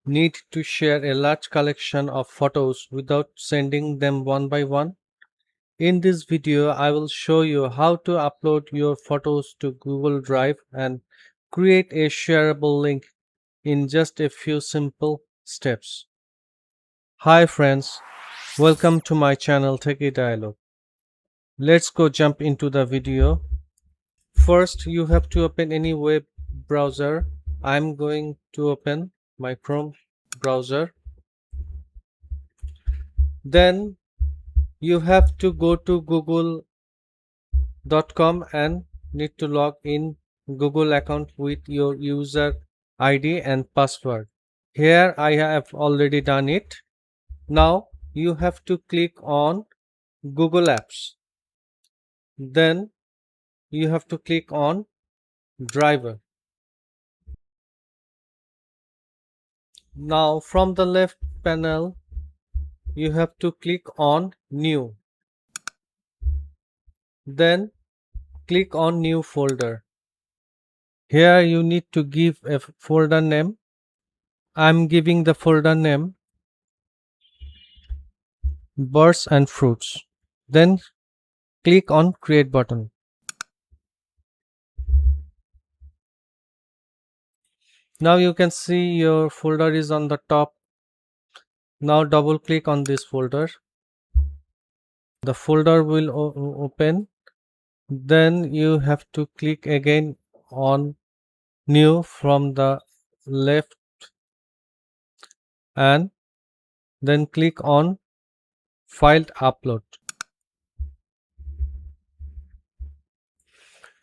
Need to share a large collection of photos without sending them one by one? In this video, I will show you how to upload your photos to Google Drive and create a shareable link in just a few simple steps. Hi friends, welcome to my channel Techie Dialogue. Let's go jump into the video. First, you have to open any web browser. I'm going to open my Chrome browser. Then you have to go to google.com and need to log in Google account with your user ID and password. Here I have already done it. Now you have to click on Google Apps. Then you have to click on Driver. Now from the left panel you have to click on New. Then click on New Folder. Here you need to give a folder name. I'm giving the folder name Birds and Fruits. Then click on Create button. Now you can see your folder is on the top. Now double click on this folder. The folder will open. Then you have to click again on New from the left and then click on File Upload.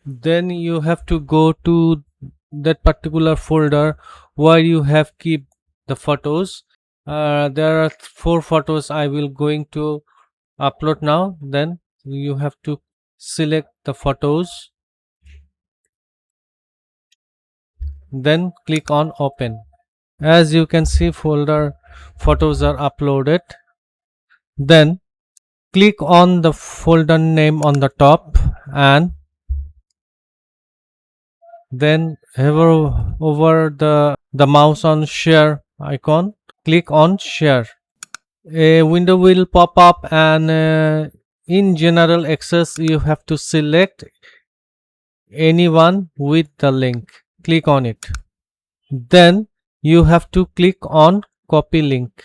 Then you have to go to that particular folder where you have keep the photos. There are 4 photos I will going to upload now. Then you have to select the photos, then click on Open. As you can see, folder photos are uploaded. Then click on the folder name on the top and then hover over the mouse on share icon. Click on share. A window will pop up and in general access you have to select anyone with the link. Click on it. Then you have to click on copy link.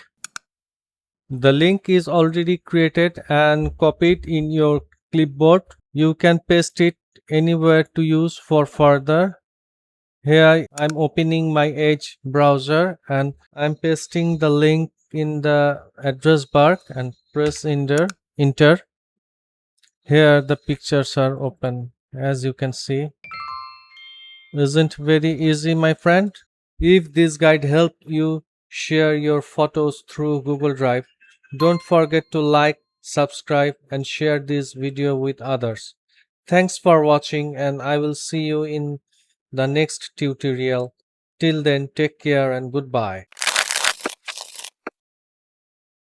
The link is already created and copied in your clipboard. You can paste it anywhere to use for further. Here I'm opening my Edge browser and I'm pasting the link in the address bar and press enter. Here the pictures are open, as you can see. Isn't very easy, my friend? If this guide helped you share your photos through Google Drive, don't forget to like, subscribe and share this video with others. Thanks for watching and I will see you in the next tutorial. Till then, take care and goodbye.